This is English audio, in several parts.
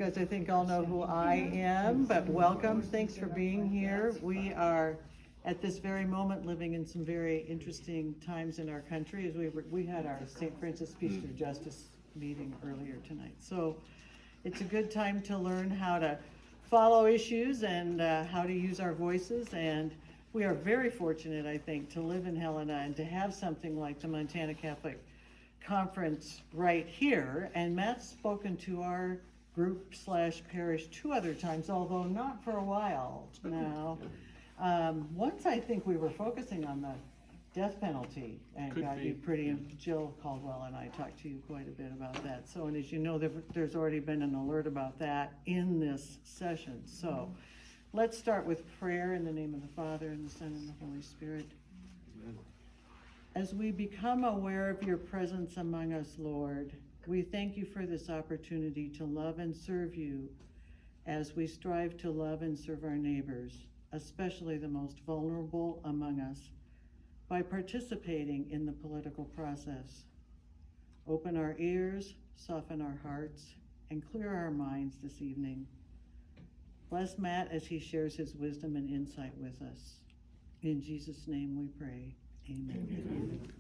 guys, I think, all know who I am, but welcome. Thanks for being here. We are, at this very moment, living in some very interesting times in our country, as we had our St. Francis Peace through Justice meeting earlier tonight. So it's a good time to learn how to follow issues and how to use our voices. And we are very fortunate, I think, to live in Helena and to have something like the Montana Catholic Conference right here. And Matt's spoken to our group / parish 2 other times, although not for a while now. Once I think we were focusing on the death penalty and got you pretty, and Jill Caldwell and I talked to you quite a bit about that. So, and as you know, there's already been an alert about that in this session. So let's start with prayer in the name of the Father and the Son and the Holy Spirit. Amen. As we become aware of your presence among us, Lord, we thank you for this opportunity to love and serve you as we strive to love and serve our neighbors, especially the most vulnerable among us, by participating in the political process. Open our ears, soften our hearts, and clear our minds this evening. Bless Matt as he shares his wisdom and insight with us. In Jesus' name we pray. Amen. Amen.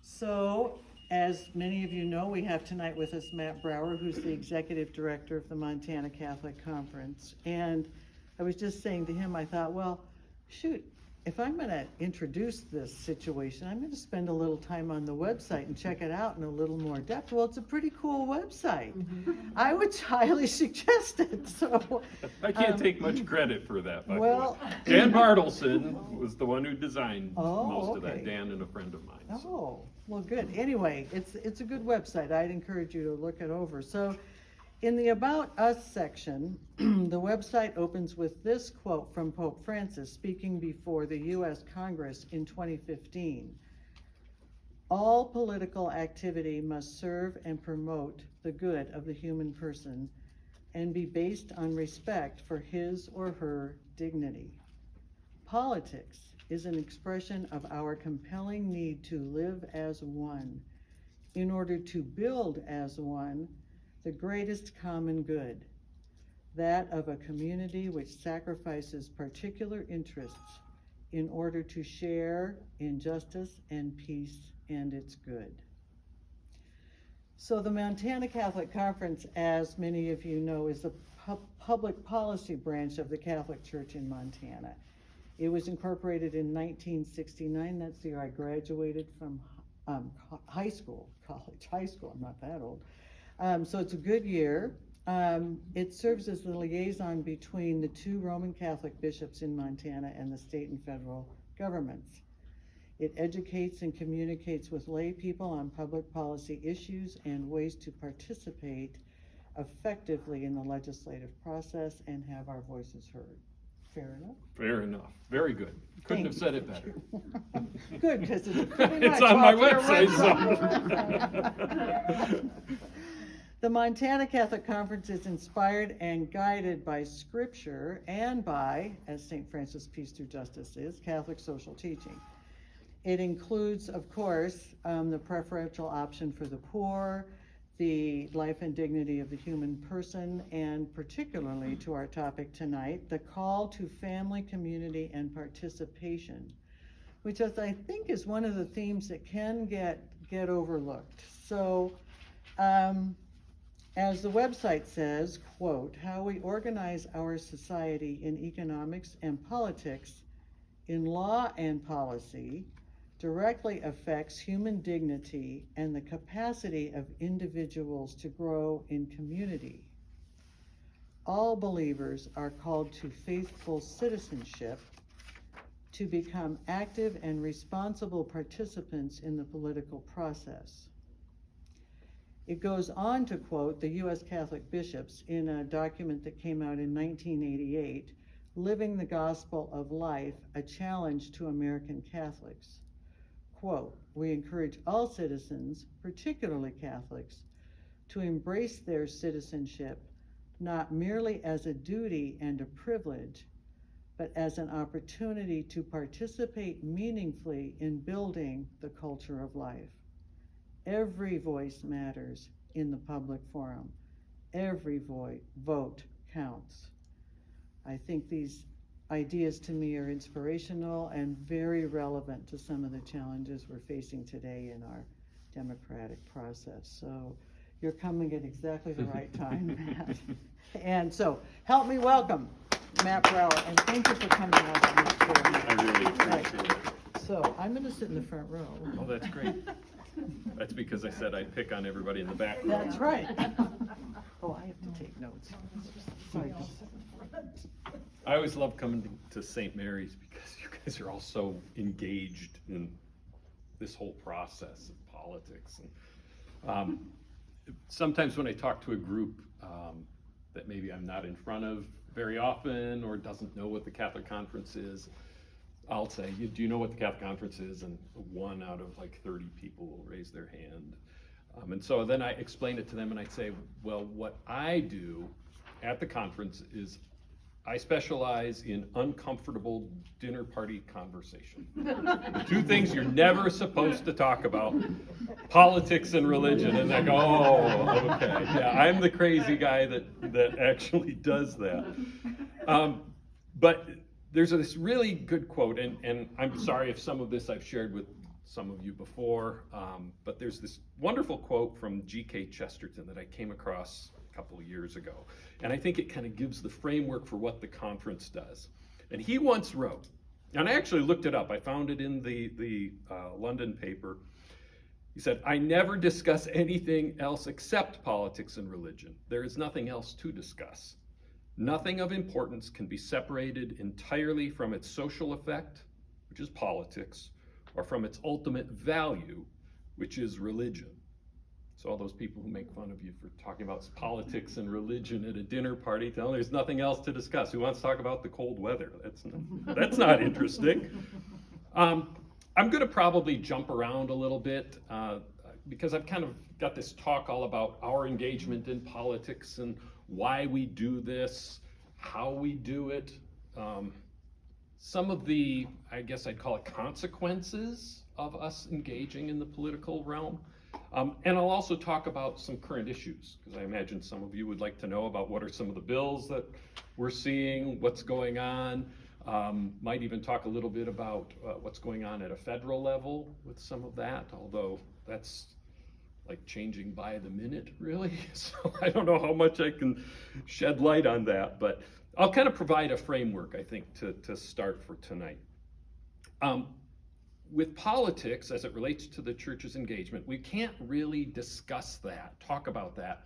So, as many of you know, we have tonight with us Matt Brower, who's the executive director of the Montana Catholic Conference. And I was just saying to him, I thought, well, shoot, if I'm going to introduce this situation, I'm going to spend a little time on the website and check it out in a little more depth. Well, it's a pretty cool website. I would highly suggest it. So I can't take much credit for that, by the way. Dan Dan Bartleson was the one who designed most of that. Dan and a friend of mine. So. Oh, well, good. Anyway, it's a good website. I'd encourage you to look it over. So in the About Us section, the website opens with this quote from Pope Francis speaking before the U.S. Congress in 2015. All political activity must serve and promote the good of the human person and be based on respect for his or her dignity. Politics is an expression of our compelling need to live as one in order to build as one the greatest common good, that of a community which sacrifices particular interests in order to share in justice and peace and its good. So the Montana Catholic Conference, as many of you know, is the public policy branch of the Catholic Church in Montana. It was incorporated in 1969. That's the year I graduated from high school, I'm not that old. So it's a good year. It serves as the liaison between the 2 Roman Catholic bishops in Montana and the state and federal governments. It educates and communicates with lay people on public policy issues and ways to participate effectively in the legislative process and have our voices heard. Fair enough? Fair enough. Very good. Couldn't have said it better. Good, because it's pretty much it's on my website. So. The Montana Catholic Conference is inspired and guided by Scripture and by, as St. Francis Peace through Justice is, Catholic social teaching. It includes, of course, the preferential option for the poor, the life and dignity of the human person, and particularly to our topic tonight, the call to family, community, and participation, which I think is one of the themes that can get overlooked. So, as the website says, quote, how we organize our society in economics and politics, in law and policy, directly affects human dignity and the capacity of individuals to grow in community. All believers are called to faithful citizenship, to become active and responsible participants in the political process. It goes on to quote the U.S. Catholic bishops in a document that came out in 1988, Living the Gospel of Life, a Challenge to American Catholics. Quote, we encourage all citizens, particularly Catholics, to embrace their citizenship not merely as a duty and a privilege, but as an opportunity to participate meaningfully in building the culture of life. Every voice matters in the public forum. every vote counts. I think these ideas to me are inspirational and very relevant to some of the challenges we're facing today in our democratic process. So you're coming at exactly the right time, Matt. And so help me welcome Matt Brower, and thank you for coming out to this chair. I really appreciate it. So I'm going to sit in the front row. Oh, that's great. That's because I said I'd pick on everybody in the back row. That's right. Oh, I have to take notes. Sorry. I always love coming to St. Mary's because you guys are all so engaged in this whole process of politics. And sometimes when I talk to a group that maybe I'm not in front of very often or doesn't know what the Catholic Conference is, I'll say, do you know what the Catholic Conference is? And 1 out of like 30 people will raise their hand. And so then I explain it to them and I say, well, what I do at the conference is I specialize in uncomfortable dinner party conversation. The two things you're never supposed to talk about, politics and religion. And I go, oh, okay. Yeah, I'm the crazy guy that actually does that. But there's this really good quote, and I'm sorry if some of this I've shared with some of you before, but there's this wonderful quote from G.K. Chesterton that I came across a couple of years ago. And I think it kind of gives the framework for what the conference does. And he once wrote, and I actually looked it up, I found it in the London paper. He said, "I never discuss anything else except politics and religion. There is nothing else to discuss. Nothing of importance can be separated entirely from its social effect, which is politics, or from its ultimate value, which is religion." So all those people who make fun of you for talking about politics and religion at a dinner party, tell them there's nothing else to discuss. Who wants to talk about the cold weather? That's not interesting. I'm going to probably jump around a little bit because I've kind of got this talk all about our engagement in politics and why we do this, how we do it, some of the, I guess I'd call it consequences of us engaging in the political realm. And I'll also talk about some current issues, because I imagine some of you would like to know about what are some of the bills that we're seeing, what's going on. Might even talk a little bit about what's going on at a federal level with some of that, although that's like changing by the minute, really. So I don't know how much I can shed light on that, but I'll kind of provide a framework, I think, to start for tonight. With politics, as it relates to the church's engagement, we can't really discuss that, talk about that,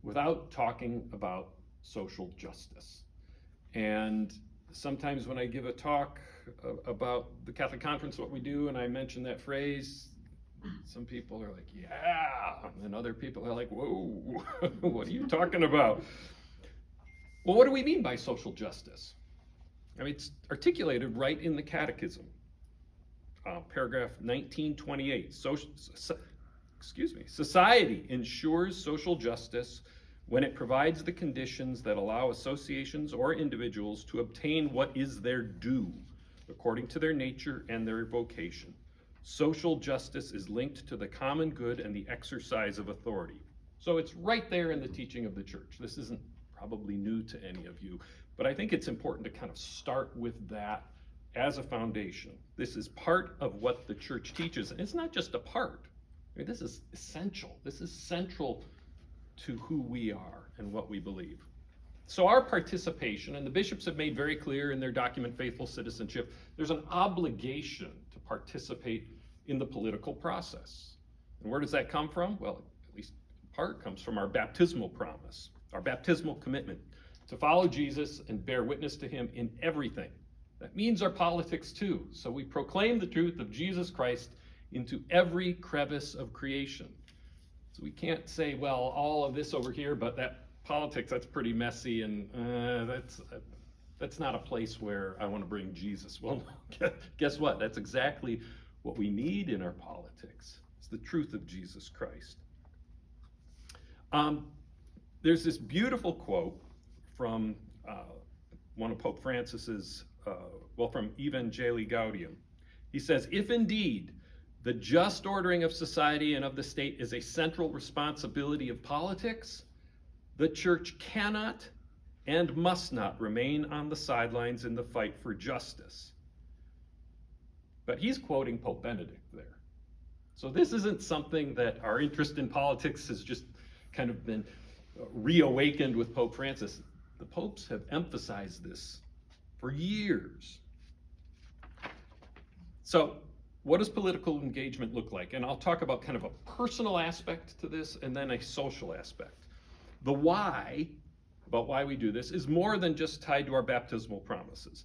without talking about social justice. And sometimes when I give a talk about the Catholic Conference, what we do, and I mention that phrase, some people are like, yeah, and other people are like, whoa, what are you talking about? Well, what do we mean by social justice? I mean, it's articulated right in the Catechism. Paragraph 1928, society ensures social justice when it provides the conditions that allow associations or individuals to obtain what is their due, according to their nature and their vocation. Social justice is linked to the common good and the exercise of authority. So it's right there in the teaching of the church. This isn't probably new to any of you, but I think it's important to kind of start with that as a foundation. This is part of what the church teaches, and it's not just a part. I mean, this is essential. This is central to who we are and what we believe. So our participation, and the bishops have made very clear in their document, Faithful Citizenship, there's an obligation to participate in the political process. And where does that come from? Well, at least in part comes from our baptismal promise, our baptismal commitment to follow Jesus and bear witness to him in everything. That means our politics too. So we proclaim the truth of Jesus Christ into every crevice of creation. So we can't say, well, all of this over here, but that politics, that's pretty messy, and that's not a place where I want to bring Jesus. Well, guess what? That's exactly what we need in our politics. It's the truth of Jesus Christ. There's this beautiful quote from one of Pope Francis's from Evangelii Gaudium. He says, "If indeed the just ordering of society and of the state is a central responsibility of politics, The church cannot and must not remain on the sidelines in the fight for justice. But he's quoting Pope Benedict there. So this isn't something that our interest in politics has just kind of been reawakened with Pope Francis. The popes have emphasized this for years. So what does political engagement look like? And I'll talk about kind of a personal aspect to this and then a social aspect. The why, about why we do this, is more than just tied to our baptismal promises.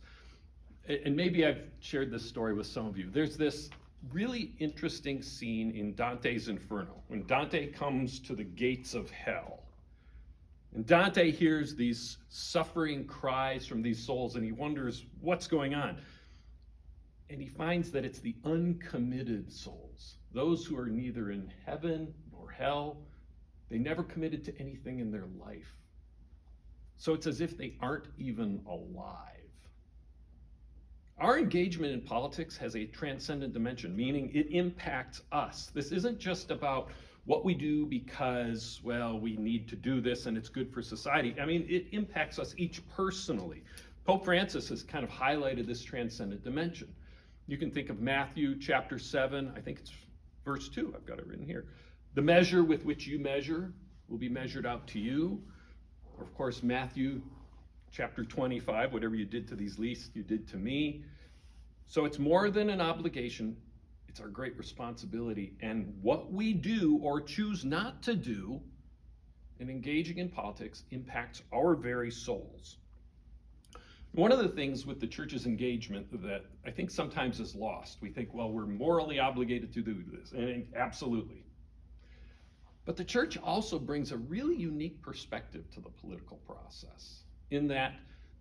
And maybe I've shared this story with some of you. There's this really interesting scene in Dante's Inferno, when Dante comes to the gates of hell. And Dante hears these suffering cries from these souls, and he wonders what's going on. And he finds that it's the uncommitted souls, those who are neither in heaven nor hell. They never committed to anything in their life. So it's as if they aren't even alive. Our engagement in politics has a transcendent dimension, meaning it impacts us. This isn't just about what we do because, well, we need to do this and it's good for society. I mean, it impacts us each personally. Pope Francis has kind of highlighted this transcendent dimension. You can think of Matthew chapter 7, I think it's verse 2, I've got it written here. The measure with which you measure will be measured out to you. Or of course, Matthew chapter 25, whatever you did to these least, you did to me. So it's more than an obligation, it's our great responsibility. And what we do or choose not to do in engaging in politics impacts our very souls. One of the things with the church's engagement that I think sometimes is lost, we think, well, we're morally obligated to do this, and absolutely. But the church also brings a really unique perspective to the political process, in that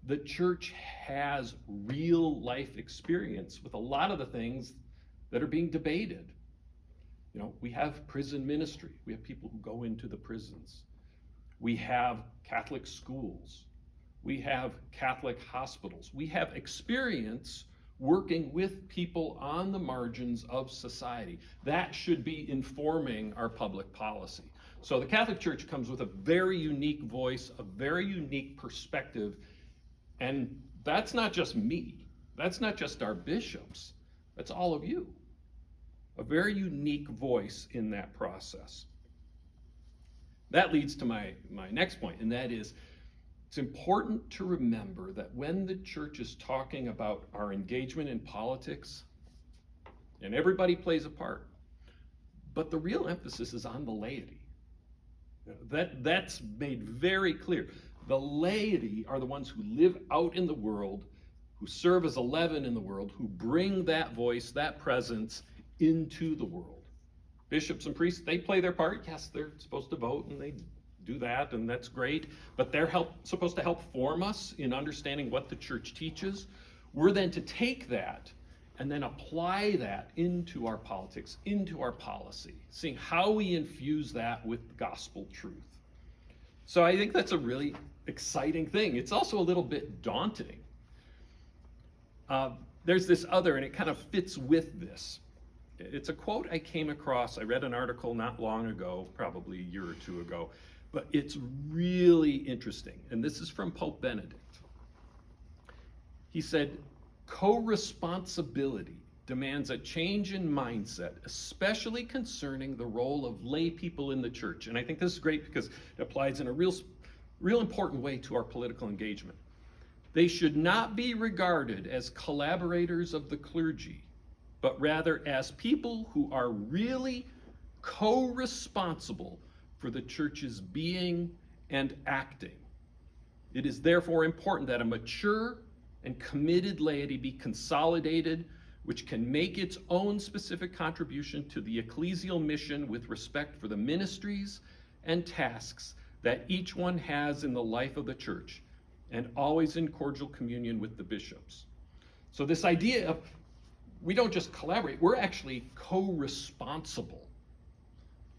the church has real life experience with a lot of the things that are being debated. You know, we have prison ministry. We have people who go into the prisons. We have Catholic schools. We have Catholic hospitals. We have experience working with people on the margins of society. That should be informing our public policy. So the Catholic Church comes with a very unique voice, a very unique perspective, and that's not just me. That's not just our bishops. That's all of you. A very unique voice in that process. That leads to my next point, and that is, it's important to remember that when the church is talking about our engagement in politics, and everybody plays a part, but the real emphasis is on the laity. That's made very clear. The laity are the ones who live out in the world, who serve as a leaven in the world, who bring that voice, that presence into the world. Bishops and priests, they play their part. Yes, they're supposed to vote, and they do that, and that's great, but they're supposed to help form us in understanding what the church teaches. We're then to take that and then apply that into our politics, into our policy, seeing how we infuse that with gospel truth. So I think that's a really exciting thing. It's also a little bit daunting. There's this other, and it kind of fits with this. It's a quote I came across. I read an article not long ago, probably a year or two ago, but it's really interesting. And this is from Pope Benedict. He said, co-responsibility demands a change in mindset, especially concerning the role of lay people in the church. And I think this is great because it applies in a real important way to our political engagement. They should not be regarded as collaborators of the clergy, but rather as people who are really co-responsible for the church's being and acting. It is therefore important that a mature and committed laity be consolidated, which can make its own specific contribution to the ecclesial mission with respect for the ministries and tasks that each one has in the life of the church, and always in cordial communion with the bishops. So this idea of we don't just collaborate, we're actually co-responsible.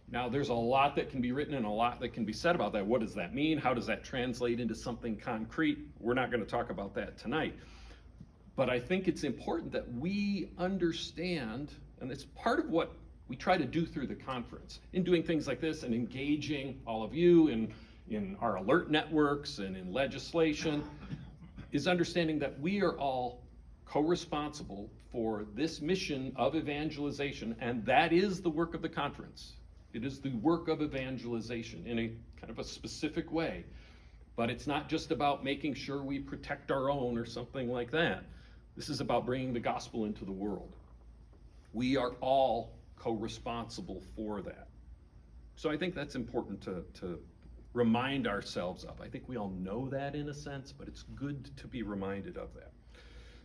Now, there's a lot that can be written and a lot that can be said about that. What does that mean? How does that translate into something concrete? We're not going to talk about that tonight. But I think it's important that we understand, and it's part of what we try to do through the conference, in doing things like this and engaging all of you in our alert networks and in legislation, is understanding that we are all co-responsible for this mission of evangelization, and that is the work of the conference. It is the work of evangelization in a kind of a specific way. But it's not just about making sure we protect our own or something like that. This is about bringing the gospel into the world. We are all co-responsible for that. So I think that's important to remind ourselves of. I think we all know that in a sense, but it's good to be reminded of that.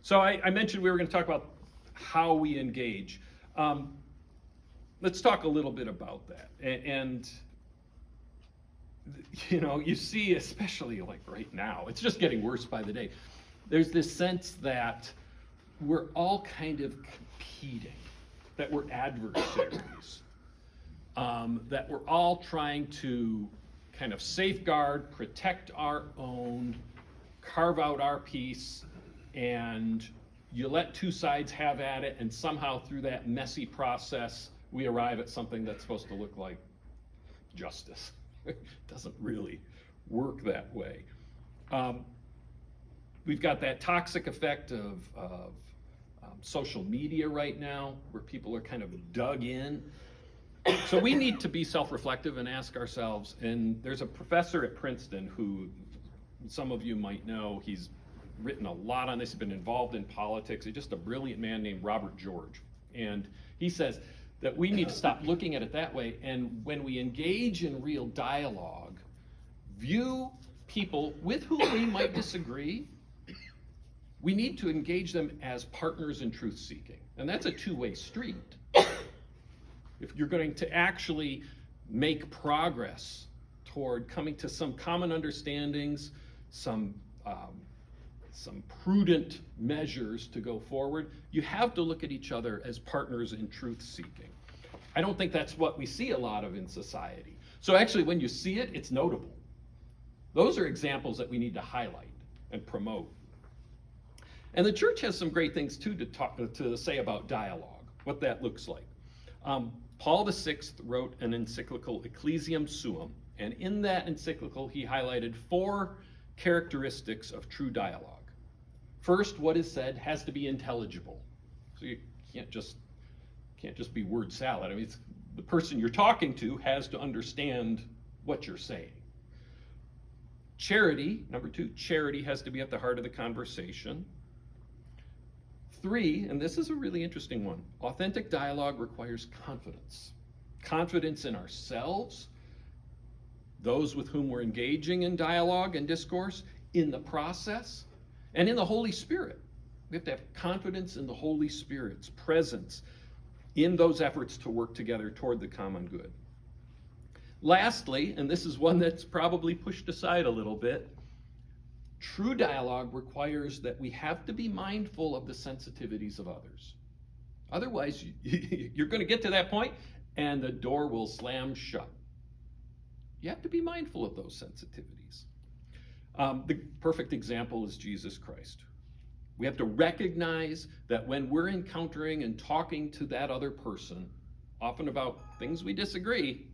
So I mentioned we were going to talk about how we engage. Let's talk a little bit about that. And you know, you see, especially like right now, it's just getting worse by the day. There's this sense that we're all kind of competing, that we're adversaries, that we're all trying to kind of safeguard, protect our own, carve out our piece, and you let two sides have at it, and somehow through that messy process, we arrive at something that's supposed to look like justice. It doesn't really work that way. We've got that toxic effect of social media right now, where people are kind of dug in. So we need to be self-reflective and ask ourselves, and there's a professor at Princeton who some of you might know. He's written a lot on this, he's been involved in politics. He's just a brilliant man named Robert George. And he says that we need to stop looking at it that way, and when we engage in real dialogue, view people with whom we might disagree, we need to engage them as partners in truth-seeking. And that's a two-way street. If you're going to actually make progress toward coming to some common understandings, some prudent measures to go forward, you have to look at each other as partners in truth-seeking. I don't think that's what we see a lot of in society. So actually, when you see it, it's notable. Those are examples that we need to highlight and promote. And the church has some great things too to say about dialogue, what that looks like. Paul VI wrote an encyclical, Ecclesiam Suum, and in that encyclical he highlighted 4 characteristics of true dialogue. First, what is said has to be intelligible. So you can't just be word salad. I mean, the person you're talking to has to understand what you're saying. Charity, number 2, charity has to be at the heart of the conversation. 3, and this is a really interesting one, authentic dialogue requires confidence. Confidence in ourselves, those with whom we're engaging in dialogue and discourse, in the process, and in the Holy Spirit. We have to have confidence in the Holy Spirit's presence in those efforts to work together toward the common good. Lastly, and this is one that's probably pushed aside a little bit, true dialogue requires that we have to be mindful of the sensitivities of others. Otherwise, you're going to get to that point and the door will slam shut. You have to be mindful of those sensitivities. The perfect example is Jesus Christ. We have to recognize that when we're encountering and talking to that other person, often about things we disagree,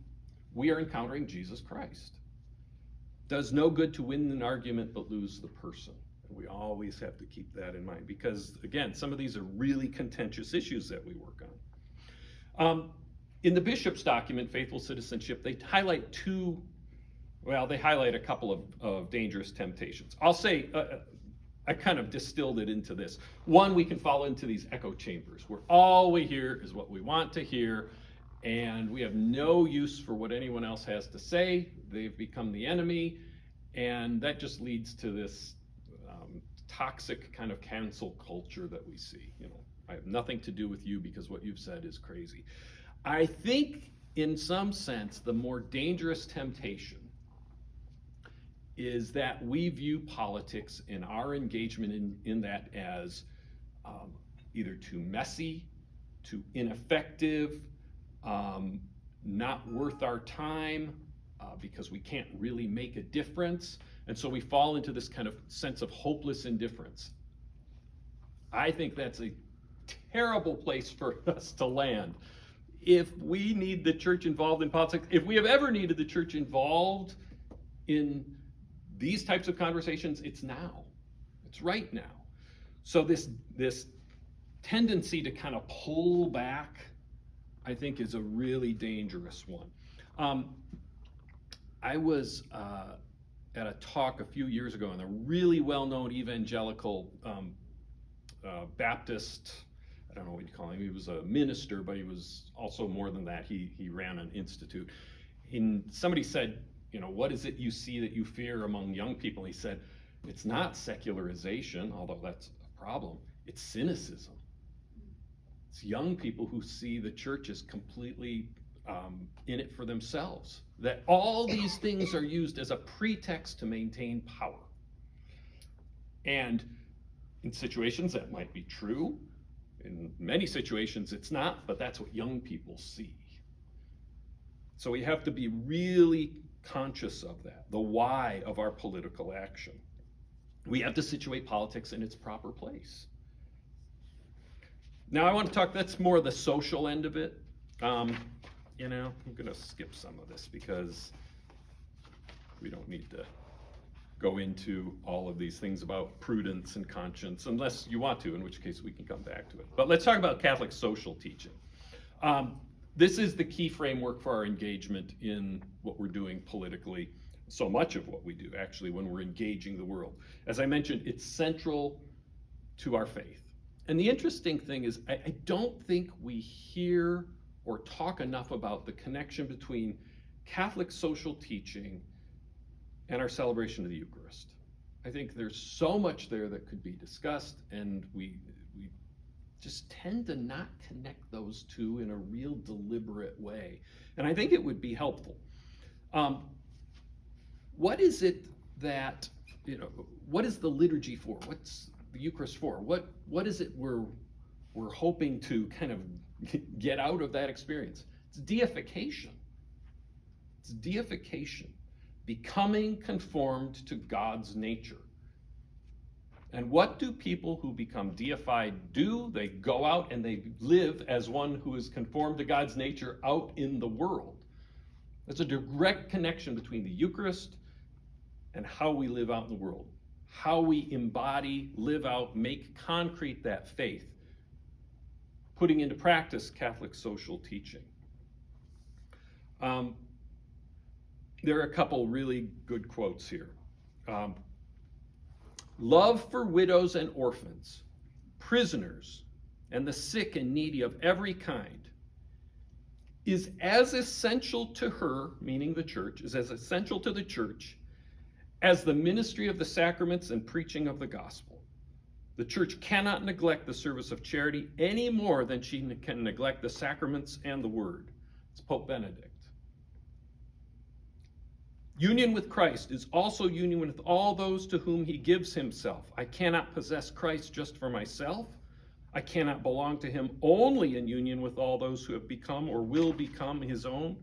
we are encountering Jesus Christ. Does no good to win an argument but lose the person. And we always have to keep that in mind because, again, some of these are really contentious issues that we work on. In the bishop's document, Faithful Citizenship, they highlight a couple of dangerous temptations. I'll say, I kind of distilled it into this. One, we can fall into these echo chambers where all we hear is what we want to hear, and we have no use for what anyone else has to say. They've become the enemy, and that just leads to this toxic kind of cancel culture that we see. You know, I have nothing to do with you because what you've said is crazy. I think, in some sense, the more dangerous temptation is that we view politics and our engagement in that as either too messy, too ineffective, not worth our time, because we can't really make a difference. And so we fall into this kind of sense of hopeless indifference. I think that's a terrible place for us to land. If we need the church involved in politics, if we have ever needed the church involved in these types of conversations, it's now. It's right now. So this tendency to kind of pull back, I think, is a really dangerous one. I was at a talk a few years ago, and a really well-known evangelical Baptist, I don't know what you call him, he was a minister, but he was also more than that. He ran an institute. And somebody said, what is it you see that you fear among young people? He said, it's not secularization, although that's a problem. It's cynicism. It's young people who see the church as completely in it for themselves. That all these things are used as a pretext to maintain power. And in situations that might be true. In many situations it's not, but that's what young people see. So we have to be really conscious of that, the why of our political action. We have to situate politics in its proper place. Now I want to talk, that's more the social end of it. I'm going to skip some of this because we don't need to go into all of these things about prudence and conscience, unless you want to, in which case we can come back to it. But let's talk about Catholic social teaching. This is the key framework for our engagement in what we're doing politically, so much of what we do, actually, when we're engaging the world. As I mentioned, it's central to our faith. And the interesting thing is, I don't think we hear or talk enough about the connection between Catholic social teaching and our celebration of the Eucharist. I think there's so much there that could be discussed, and we just tend to not connect those two in a real deliberate way. And I think it would be helpful. What is it that, what is the liturgy for? What's the Eucharist for? What is it we're hoping to kind of get out of that experience? It's deification. It's deification. Becoming conformed to God's nature. And what do people who become deified do? They go out and they live as one who is conformed to God's nature out in the world. There's a direct connection between the Eucharist and how we live out in the world. How we embody, live out, make concrete that faith. Putting into practice Catholic social teaching. There are a couple really good quotes here. Love for widows and orphans, prisoners, and the sick and needy of every kind is as essential to her, meaning the church, is as essential to the church as the ministry of the sacraments and preaching of the gospel. The church cannot neglect the service of charity any more than she can neglect the sacraments and the word. It's Pope Benedict. Union with Christ is also union with all those to whom he gives himself. I cannot possess Christ just for myself. I cannot belong to him only in union with all those who have become or will become his own.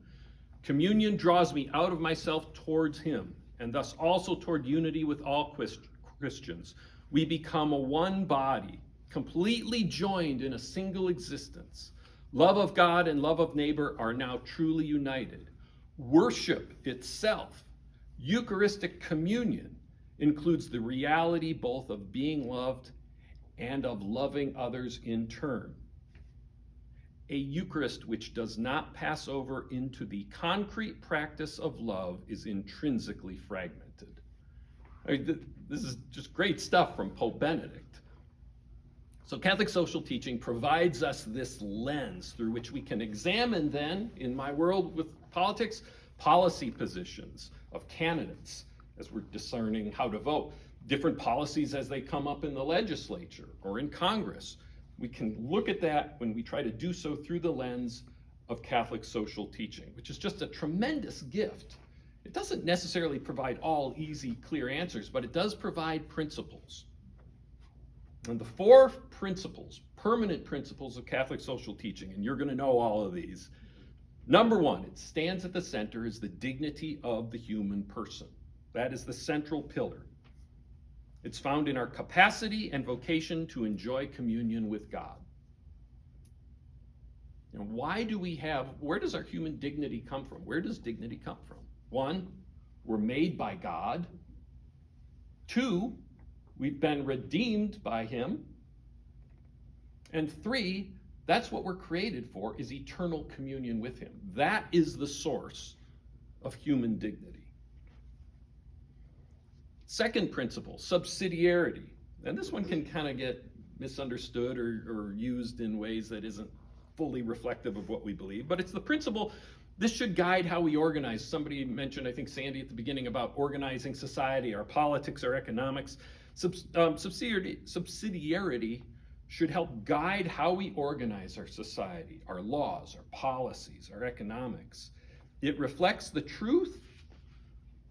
Communion draws me out of myself towards him, and thus also toward unity with all Christians. We become a one body, completely joined in a single existence. Love of God and love of neighbor are now truly united. Worship itself, Eucharistic communion, includes the reality both of being loved and of loving others in turn. A Eucharist which does not pass over into the concrete practice of love is intrinsically fragmented. I mean, this is just great stuff from Pope Benedict. So Catholic social teaching provides us this lens through which we can examine then, in my world with politics, policy positions of candidates as we're discerning how to vote, different policies as they come up in the legislature or in Congress. We can look at that when we try to do so through the lens of Catholic social teaching, which is just a tremendous gift. It doesn't necessarily provide all easy, clear answers, but it does provide principles. And the four principles, permanent principles of Catholic social teaching, and you're going to know all of these. Number one, it stands at the center, is the dignity of the human person. That is the central pillar. It's found in our capacity and vocation to enjoy communion with God. And where does our human dignity come from? Where does dignity come from? One, we're made by God. 2, we've been redeemed by him. And 3, that's what we're created for, is eternal communion with him. That is the source of human dignity. Second principle, subsidiarity. And this one can kind of get misunderstood or used in ways that isn't fully reflective of what we believe. But it's the principle, this should guide how we organize. Somebody mentioned, I think Sandy at the beginning, about organizing society, our politics, our economics. Subsidiarity should help guide how we organize our society, our laws, our policies, our economics. It reflects the truth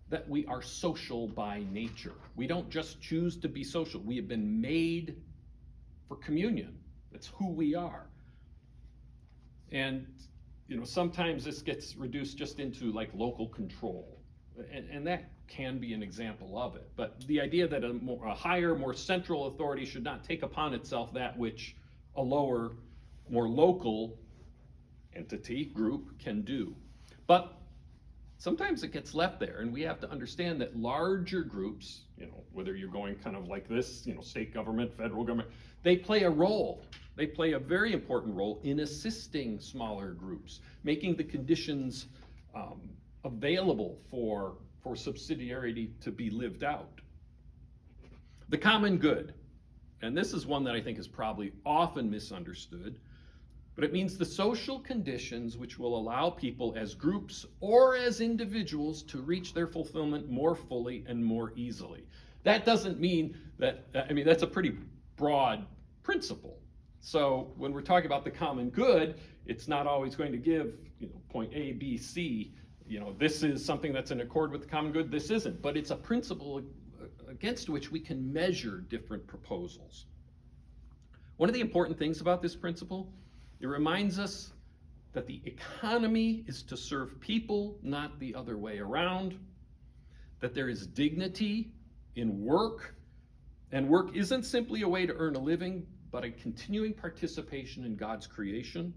that we are social by nature. We don't just choose to be social. We have been made for communion. That's who we are. And sometimes this gets reduced just into like local control. And that can be an example of it. But the idea that a higher, more central authority should not take upon itself that which a lower, more local entity, group can do. But sometimes it gets left there, and we have to understand that larger groups, whether you're going kind of like this, state government, federal government, they play a role. They play a very important role in assisting smaller groups, making the conditions available for subsidiarity to be lived out. The common good, and this is one that I think is probably often misunderstood, but it means the social conditions which will allow people as groups or as individuals to reach their fulfillment more fully and more easily. That doesn't mean that, that's a pretty broad principle. So when we're talking about the common good, it's not always going to give, point A, B, C, this is something that's in accord with the common good, this isn't. But it's a principle against which we can measure different proposals. One of the important things about this principle, it reminds us that the economy is to serve people, not the other way around, that there is dignity in work, and work isn't simply a way to earn a living, but a continuing participation in God's creation,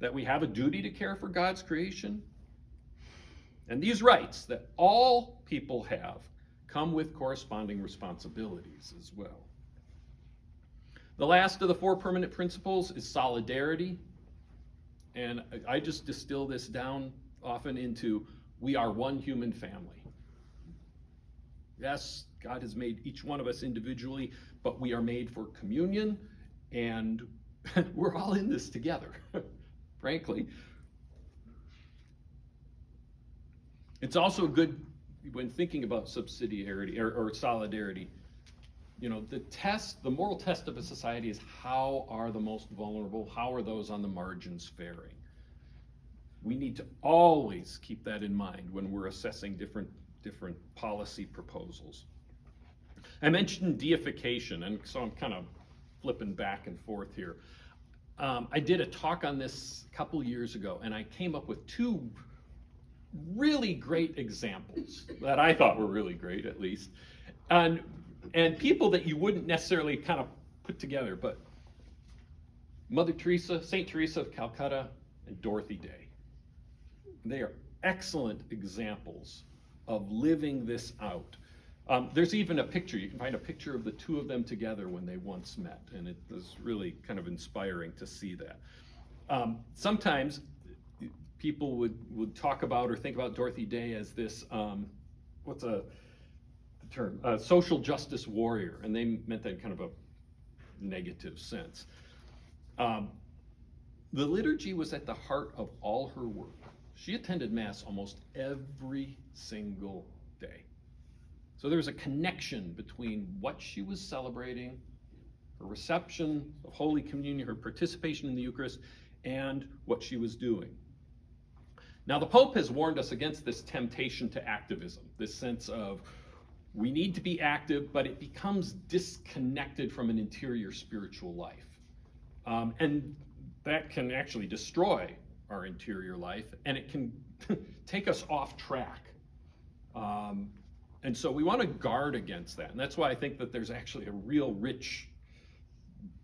that we have a duty to care for God's creation, and these rights that all people have come with corresponding responsibilities as well. The last of the 4 permanent principles is solidarity. And I just distill this down often into, we are one human family. Yes, God has made each one of us individually, but we are made for communion, and we're all in this together, frankly. It's also good when thinking about subsidiarity or solidarity. The moral test of a society is, how are the most vulnerable, how are those on the margins faring? We need to always keep that in mind when we're assessing different policy proposals. I mentioned deification, and so I'm kind of flipping back and forth here. I did a talk on this a couple years ago, and I came up with 2 really great examples that I thought were really great, at least, and people that you wouldn't necessarily kind of put together, but Mother Teresa, St. Teresa of Calcutta, and Dorothy Day. They are excellent examples of living this out. There's even a picture, you can find a picture of the 2 of them together when they once met, and it was really kind of inspiring to see that. Sometimes people would talk about or think about Dorothy Day as this, what's the term? Social justice warrior, and they meant that in kind of a negative sense. The liturgy was at the heart of all her work. She attended Mass almost every single day. So there was a connection between what she was celebrating, her reception of Holy Communion, her participation in the Eucharist, and what she was doing. Now, the Pope has warned us against this temptation to activism, this sense of we need to be active, but it becomes disconnected from an interior spiritual life. And that can actually destroy our interior life, and it can take us off track. And so we want to guard against that. And that's why I think that there's actually a real rich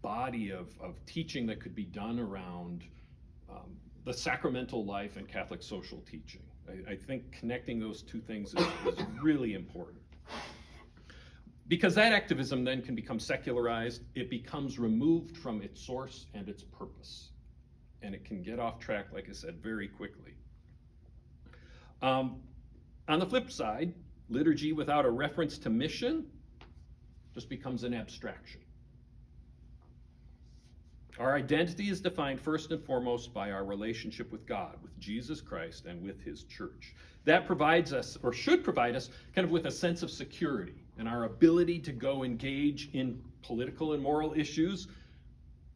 body of teaching that could be done around the sacramental life and Catholic social teaching. I think connecting those two things is really important. Because that activism then can become secularized, it becomes removed from its source and its purpose. And it can get off track, like I said, very quickly. On the flip side, liturgy without a reference to mission just becomes an abstraction. Our identity is defined first and foremost by our relationship with God, with Jesus Christ, and with his church. That provides us, or should provide us, kind of with a sense of security and our ability to go engage in political and moral issues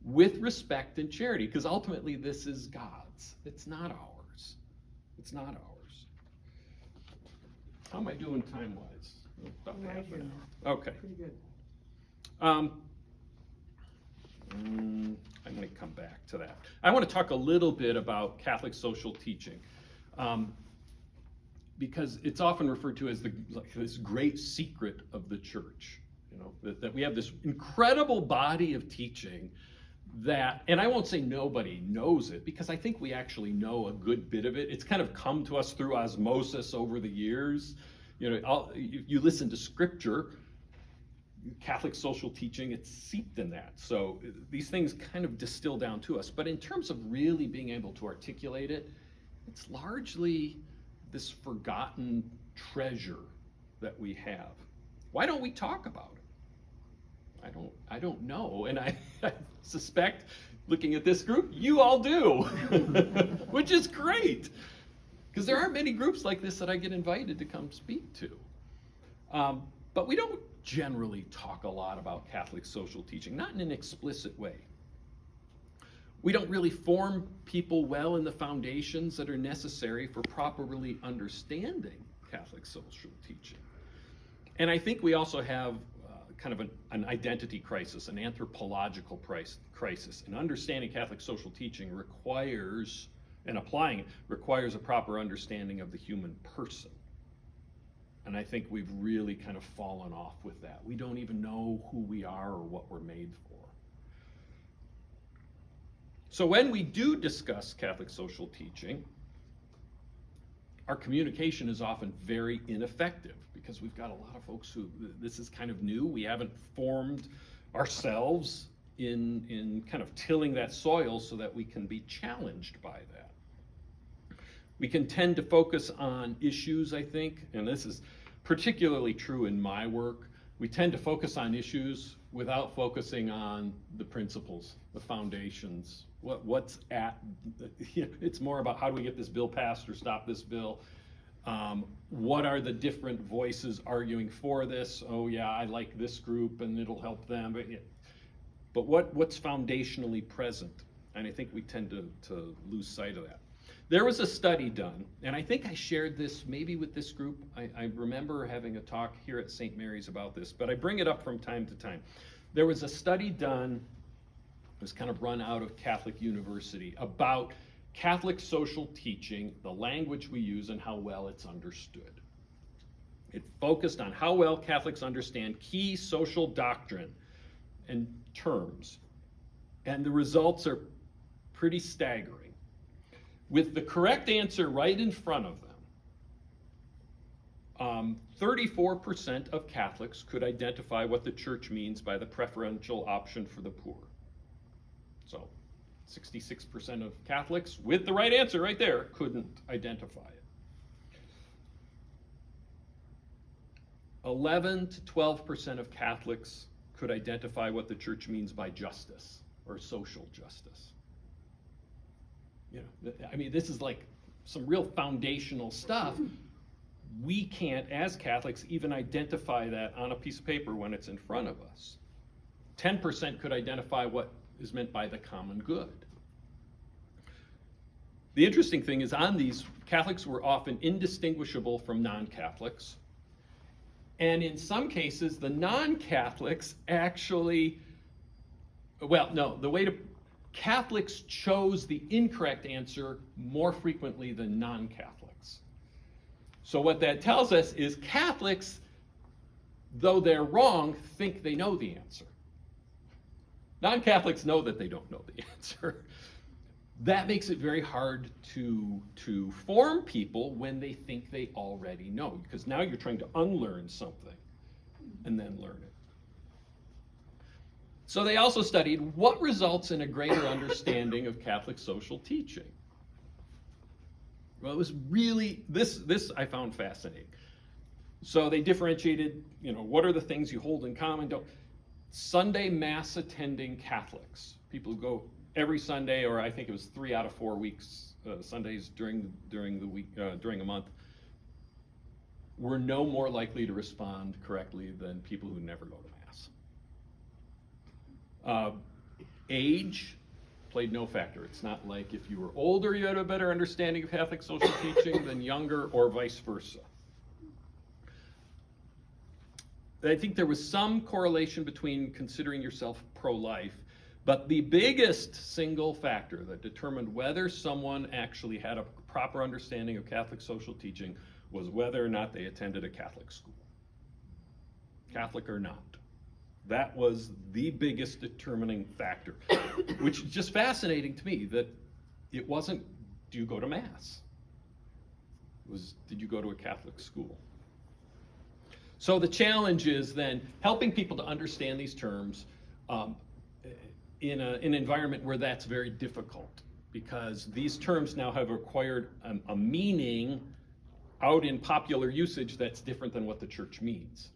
with respect and charity, because ultimately this is God's. It's not ours. It's not ours. How am I doing time-wise? About Right half here. an hour. Okay. Pretty good. I'm going to come back to that. I want to talk a little bit about Catholic social teaching, because it's often referred to as this great secret of the church. You know, that we have this incredible body of teaching that, and I won't say nobody knows it, because I think we actually know a good bit of it. It's kind of come to us through osmosis over the years. You know, you listen to scripture, Catholic social teaching, it's seeped in that. So these things kind of distill down to us. But in terms of really being able to articulate it, it's largely this forgotten treasure that we have. Why don't we talk about it? I don't know. And I suspect, looking at this group, you all do, which is great. Because there aren't many groups like this that I get invited to come speak to. But we don't generally talk a lot about Catholic social teaching, not in an explicit way. We don't really form people well in the foundations that are necessary for properly understanding Catholic social teaching. And I think we also have kind of an identity crisis, an anthropological crisis. And understanding Catholic social teaching requires, and applying it, requires a proper understanding of the human person. And I think we've really kind of fallen off with that. We don't even know who we are or what we're made for. So when we do discuss Catholic social teaching, our communication is often very ineffective because we've got a lot of folks who, this is kind of new. We haven't formed ourselves in kind of tilling that soil so that we can be challenged by that. We can tend to focus on issues, I think, and this is particularly true in my work. We tend to focus on issues without focusing on the principles, the foundations, what's at, it's more about how do we get this bill passed or stop this bill. What are the different voices arguing for this? Oh yeah, I like this group and it'll help them. But what's foundationally present? And I think we tend to lose sight of that. There was a study done, and I think I shared this maybe with this group. I remember having a talk here at St. Mary's about this, but I bring it up from time to time. There was a study done, it was kind of run out of Catholic University, about Catholic social teaching, the language we use, and how well it's understood. It focused on how well Catholics understand key social doctrine and terms, and the results are pretty staggering. With the correct answer right in front of them, 34% of Catholics could identify what the church means by the preferential option for the poor. So 66% of Catholics, with the right answer right there, couldn't identify it. 11 to 12% of Catholics could identify what the church means by justice or social justice. You know, I mean, this is like some real foundational stuff. We can't, as Catholics, even identify that on a piece of paper when it's in front of us. 10% could identify what is meant by the common good. The interesting thing is, on these, Catholics were often indistinguishable from non-Catholics. And in some cases, the non-Catholics actually, well, no, Catholics chose the incorrect answer more frequently than non-Catholics. So what that tells us is Catholics, though they're wrong, think they know the answer. Non-Catholics know that they don't know the answer. that makes it very hard to form people when they think they already know, because now you're trying to unlearn something and then learn it. So they also studied what results in a greater understanding of Catholic social teaching. Well, it was really, this I found fascinating. So they differentiated, what are the things you hold in common? Sunday Mass attending Catholics, people who go every Sunday, or I think it was 3 out of 4 weeks, Sundays during the week, during a month, were no more likely to respond correctly than people who never go to Mass. Age played no factor. It's not like if you were older, you had a better understanding of Catholic social teaching than younger, or vice versa. I think there was some correlation between considering yourself pro-life, but the biggest single factor that determined whether someone actually had a proper understanding of Catholic social teaching was whether or not they attended a Catholic school. Catholic or not. That was the biggest determining factor, which is just fascinating to me, that it wasn't, do you go to Mass? It was, did you go to a Catholic school? So the challenge is then helping people to understand these terms in an environment where that's very difficult, because these terms now have acquired a meaning out in popular usage that's different than what the church means.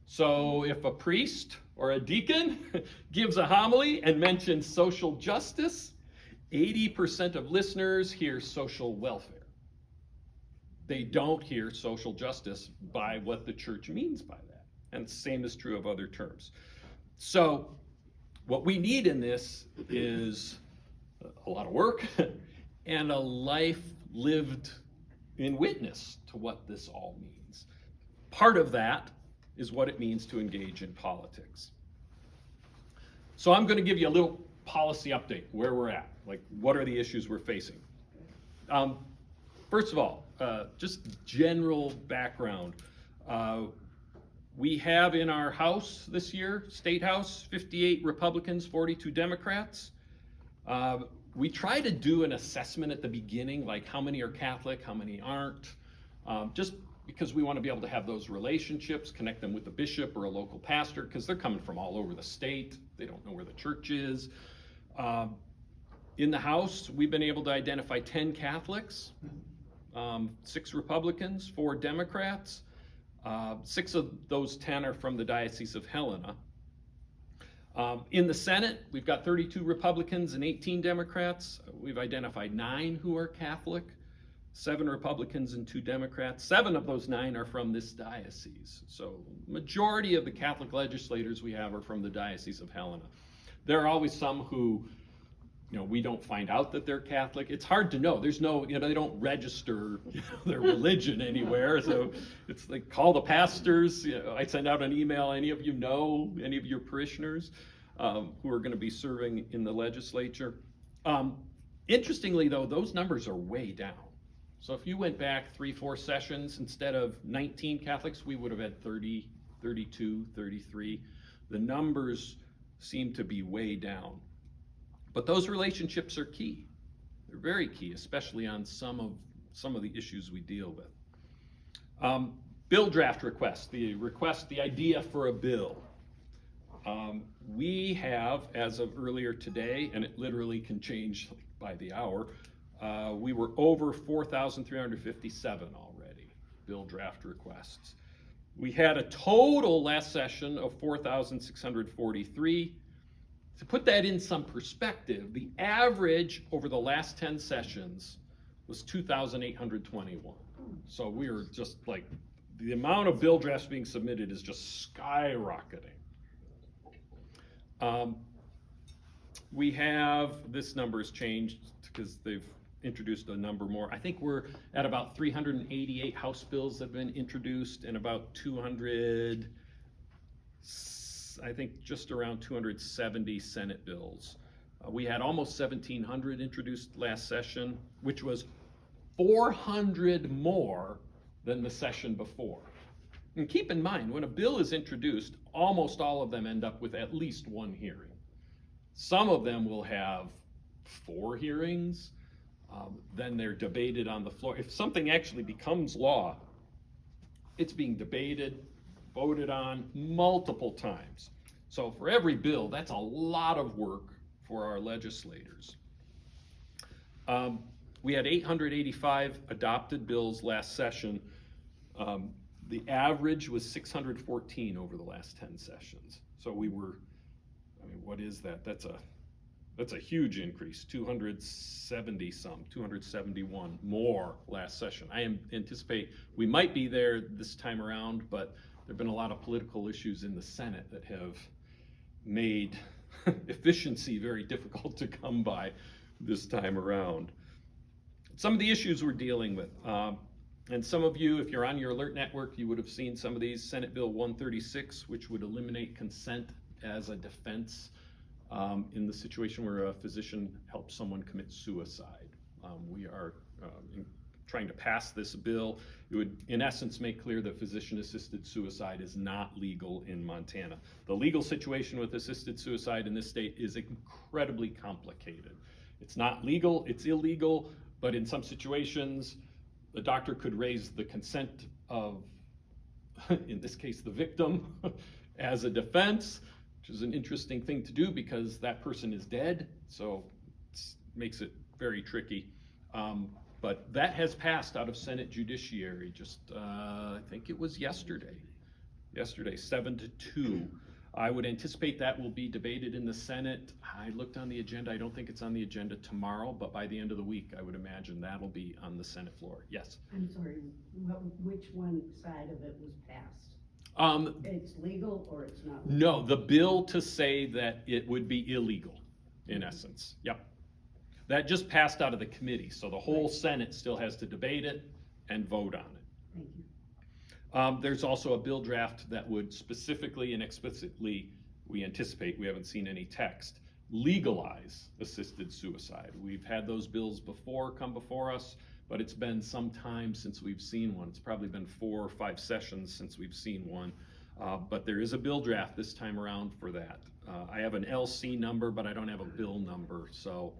So if a priest or a deacon gives a homily and mentions social justice, 80% of listeners hear social welfare. They don't hear social justice by what the church means by that. And the same is true of other terms. So what we need in this is a lot of work and a life lived in witness to what this all means. Part of that is what it means to engage in politics. So I'm going to give you a little policy update, where we're at, like what are the issues we're facing. First of all, just general background. We have in our House this year, State House, 58 Republicans, 42 Democrats. We try to do an assessment at the beginning, like how many are Catholic, how many aren't, just because we want to be able to have those relationships, connect them with the bishop or a local pastor, because they're coming from all over the state. They don't know where the church is. In the House, we've been able to identify 10 Catholics, 6 Republicans, 4 Democrats. 6 of those 10 are from the Diocese of Helena. In the Senate, we've got 32 Republicans and 18 Democrats. We've identified 9 who are Catholic, 7 Republicans and 2 Democrats. 7 of those 9 are from this diocese. So majority of the Catholic legislators we have are from the Diocese of Helena. There are always some who, we don't find out that they're Catholic. It's hard to know. There's no, they don't register their religion anywhere. So it's like, call the pastors. I send out an email. Any of you know any of your parishioners who are going to be serving in the legislature? Interestingly, though, those numbers are way down. So if you went back 3-4 sessions, instead of 19 Catholics, we would have had 30, 32, 33. The numbers seem to be way down. But those relationships are key. They're very key, especially on some of the issues we deal with. Bill draft request, the idea for a bill. We have, as of earlier today, and it literally can change by the hour, we were over 4,357 already, bill draft requests. We had a total last session of 4,643. To put that in some perspective, the average over the last 10 sessions was 2,821. So we are just like, the amount of bill drafts being submitted is just skyrocketing. We have, this number has changed because they've introduced a number more. I think we're at about 388 House bills that have been introduced and about 200, I think just around 270 Senate bills. We had almost 1,700 introduced last session, which was 400 more than the session before. And keep in mind, when a bill is introduced, almost all of them end up with at least one hearing. Some of them will have 4 hearings. Then they're debated on the floor. If something actually becomes law, it's being debated, voted on multiple times. So for every bill, that's a lot of work for our legislators. We had 885 adopted bills last session. The average was 614 over the last 10 sessions. So we were, I mean, what is that? That's a huge increase, 271 more last session. I anticipate we might be there this time around, but there've been a lot of political issues in the Senate that have made efficiency very difficult to come by this time around. Some of the issues we're dealing with, and some of you, if you're on your alert network, you would have seen some of these. Senate Bill 136, which would eliminate consent as a defense in the situation where a physician helps someone commit suicide. We are trying to pass this bill. It would, in essence, make clear that physician-assisted suicide is not legal in Montana. The legal situation with assisted suicide in this state is incredibly complicated. It's not legal, it's illegal, but in some situations, the doctor could raise the consent of, in this case, the victim, as a defense, which is an interesting thing to do because that person is dead, so it makes it very tricky. But that has passed out of Senate Judiciary just, I think it was yesterday, 7-2. I would anticipate that will be debated in the Senate. I looked on the agenda. I don't think it's on the agenda tomorrow, but by the end of the week, I would imagine that'll be on the Senate floor. Yes? I'm sorry, which one side of it was passed? It's legal or it's not legal? No, the bill to say that it would be illegal, in essence. Yep. That just passed out of the committee, so the whole Senate still has to debate it and vote on it. Thank you. There's also a bill draft that would specifically and explicitly, we anticipate, we haven't seen any text, legalize assisted suicide. We've had those bills before come before us, but it's been some time since we've seen one. It's probably been 4 or 5 sessions since we've seen one. But there is a bill draft this time around for that. I have an LC number, but I don't have a bill number. So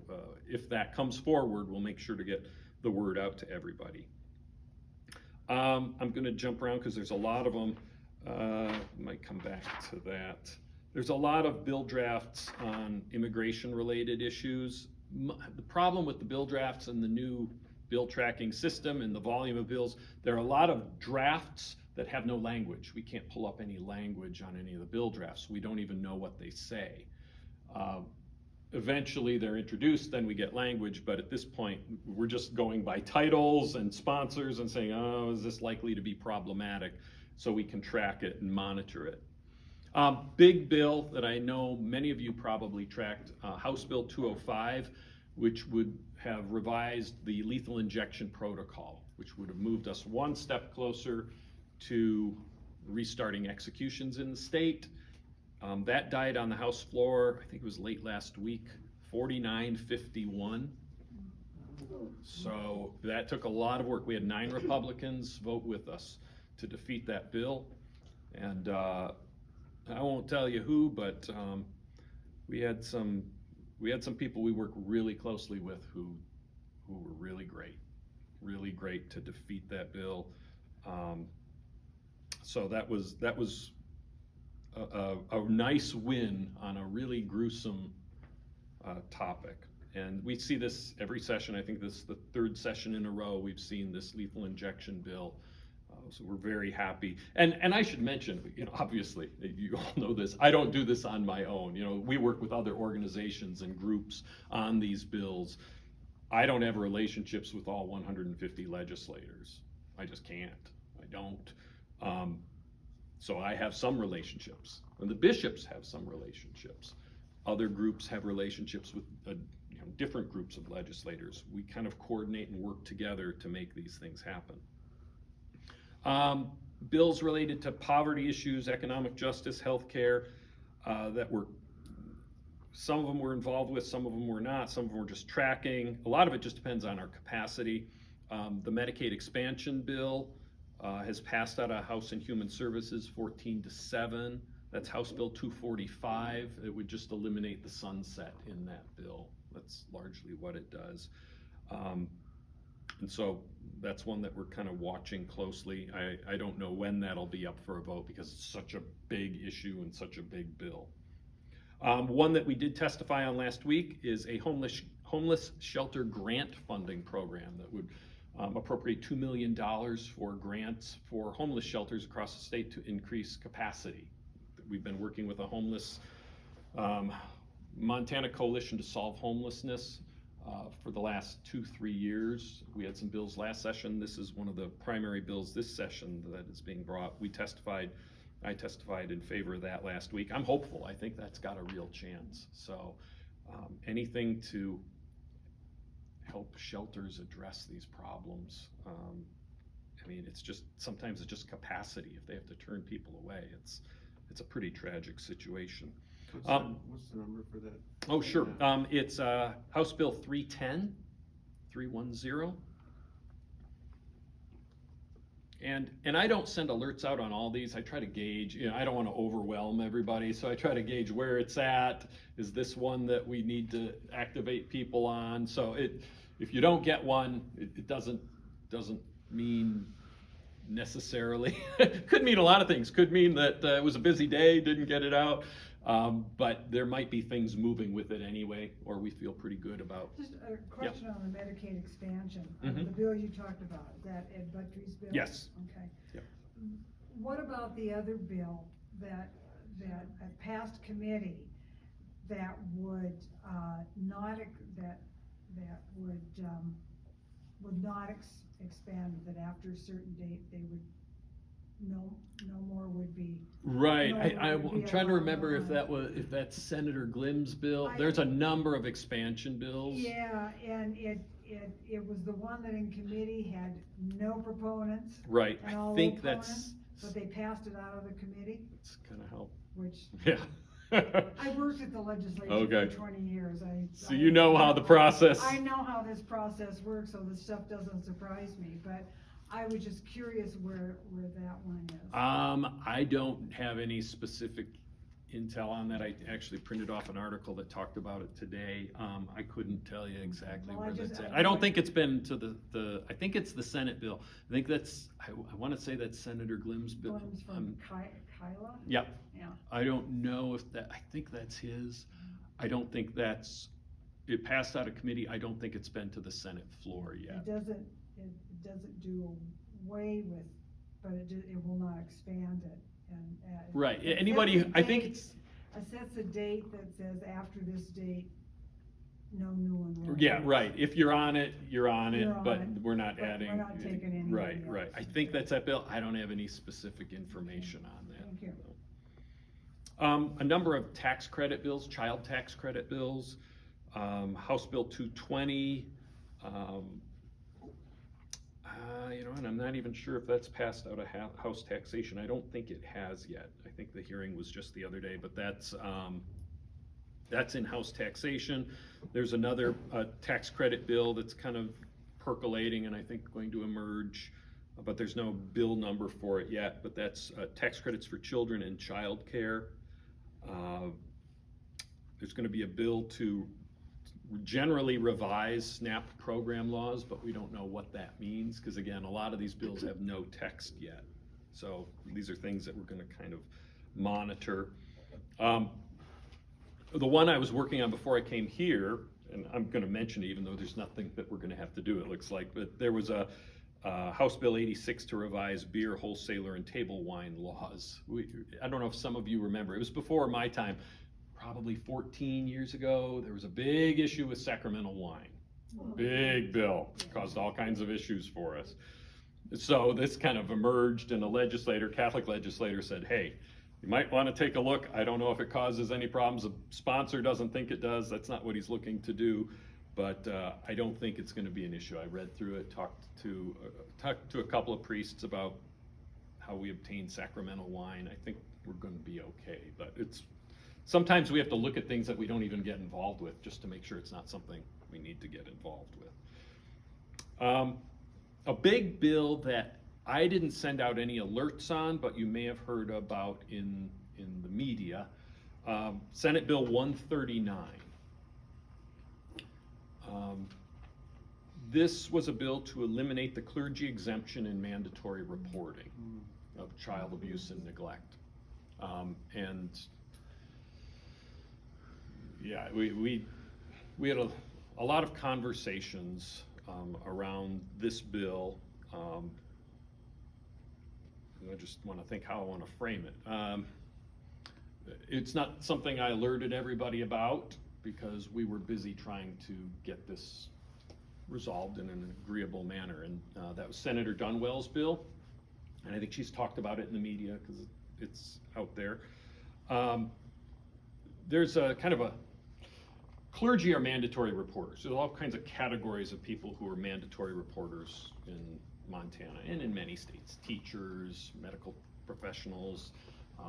if that comes forward, we'll make sure to get the word out to everybody. I'm going to jump around because there's a lot of them. Might come back to that. There's a lot of bill drafts on immigration-related issues. The problem with the bill drafts and the new bill tracking system and the volume of bills, there are a lot of drafts that have no language. We can't pull up any language on any of the bill drafts. We don't even know what they say. Eventually they're introduced, then we get language, but at this point we're just going by titles and sponsors and saying, oh, is this likely to be problematic? So we can track it and monitor it. Big bill that I know many of you probably tracked, House Bill 205, which would have revised the lethal injection protocol, which would have moved us one step closer to restarting executions in the state. That died on the House floor, I think it was late last week, 49-51. So that took a lot of work. We had 9 Republicans vote with us to defeat that bill. And I won't tell you who, but we had some people we work really closely with who were really great to defeat that bill. So that was a nice win on a really gruesome topic. And we see this every session. I think this is the 3rd session in a row we've seen this lethal injection bill. So we're very happy. And I should mention, obviously, you all know this, I don't do this on my own. We work with other organizations and groups on these bills. I don't have relationships with all 150 legislators. I just can't. I don't. So I have some relationships, and the bishops have some relationships. Other groups have relationships with different groups of legislators. We kind of coordinate and work together to make these things happen. Bills related to poverty issues, economic justice, healthcare, some of them we're involved with, some of them we're not, some of them we're just tracking. A lot of it just depends on our capacity. The Medicaid expansion bill has passed out of House and Human Services 14-7. That's House Bill 245. It would just eliminate the sunset in that bill. That's largely what it does. And so that's one that we're kind of watching closely. I don't know when that'll be up for a vote because it's such a big issue and such a big bill. One that we did testify on last week is a homeless shelter grant funding program that would appropriate $2 million for grants for homeless shelters across the state to increase capacity. We've been working with a homeless Montana Coalition to Solve Homelessness for the last 2-3 years. We had some bills last session. This is one of the primary bills this session that is being brought. I testified in favor of that last week. I'm hopeful. I think that's got a real chance. So anything to help shelters address these problems. I mean, sometimes it's just capacity. If they have to turn people away, it's a pretty tragic situation. What's the number for that? Oh, sure. It's House Bill 310. And I don't send alerts out on all these. I try to gauge, I don't want to overwhelm everybody, so I try to gauge where it's at. Is this one that we need to activate people on? So if you don't get one, it doesn't mean necessarily. Could mean a lot of things. Could mean that it was a busy day, didn't get it out. But there might be things moving with it anyway, or we feel pretty good about. Just a question on the Medicaid expansion, Mhm. the bill you talked about, is that Ed Buttrey's bill? Yes. Okay. Yep. What about the other bill that passed committee that would expand, that after a certain date they would no more would be. Right. No, I'm trying to remember if that's Senator Glimm's bill. There's a number of expansion bills. Yeah, and it was the one that in committee had no proponents. Right. And all I think opponents, but they passed it out of the committee, that's kind of how. which Yeah. I worked at the legislature Okay. for 20 years. So you know how the process. I know how this process works, so this stuff doesn't surprise me, but I was just curious where that one is. I don't have any specific intel on that. I actually printed off an article that talked about it today. I couldn't tell you exactly Well, where I just- that's at. I don't think it's been to I think it's the Senate bill. I think I want to say that's Senator Glimm's bill. One's from Kyla? Yep. Yeah. I don't know I think that's his. I don't think it passed out of committee. I don't think it's been to the Senate floor yet. It doesn't do away with, but it will not expand it, and. Right, it anybody, sets a I think date- it's, It sets a date that says after this date, no new one will. yeah, right, if you're on it, you're on it, You're on but it, we're not but we're adding. not taking anybody Right, else. right, I think that's that bill. I don't have any specific information on that. Thank you. A number of tax credit bills, child tax credit bills, House Bill 220. And I'm not even sure if that's passed out of House taxation. I don't think it has yet. I think the hearing was just the other day, but that's in House taxation. There's another tax credit bill that's kind of percolating and I think going to emerge, but there's no bill number for it yet, but that's tax credits for children and child care. There's going to be a bill to generally revise SNAP program laws, but we don't know what that means, because again, a lot of these bills have no text yet. So these are things that we're going to kind of monitor. The one I was working on before I came here, and I'm going to mention it even though there's nothing that we're going to have to do, it looks like, but there was a House Bill 86 to revise beer, wholesaler, and table wine laws. I don't know if some of you remember, it was before my time. Probably 14 years ago, there was a big issue with sacramental wine. Big bill, caused all kinds of issues for us. So this kind of emerged, and a Catholic legislator said, hey, you might want to take a look. I don't know if it causes any problems. The sponsor doesn't think it does. That's not what he's looking to do. But I don't think it's going to be an issue. I read through it, talked to a couple of priests about how we obtain sacramental wine. I think we're going to be okay, but sometimes we have to look at things that we don't even get involved with just to make sure it's not something we need to get involved with. A big bill that I didn't send out any alerts on, but you may have heard about in the media, Senate Bill 139. This was a bill to eliminate the clergy exemption in mandatory reporting of child abuse and neglect. And yeah, we had a lot of conversations around this bill. I just want to think how I want to frame it. It's not something I alerted everybody about because we were busy trying to get this resolved in an agreeable manner, and that was Senator Dunwell's bill, and I think she's talked about it in the media because it's out there. There's a kind of a clergy are mandatory reporters. There's all kinds of categories of people who are mandatory reporters in Montana and in many states: teachers, medical professionals,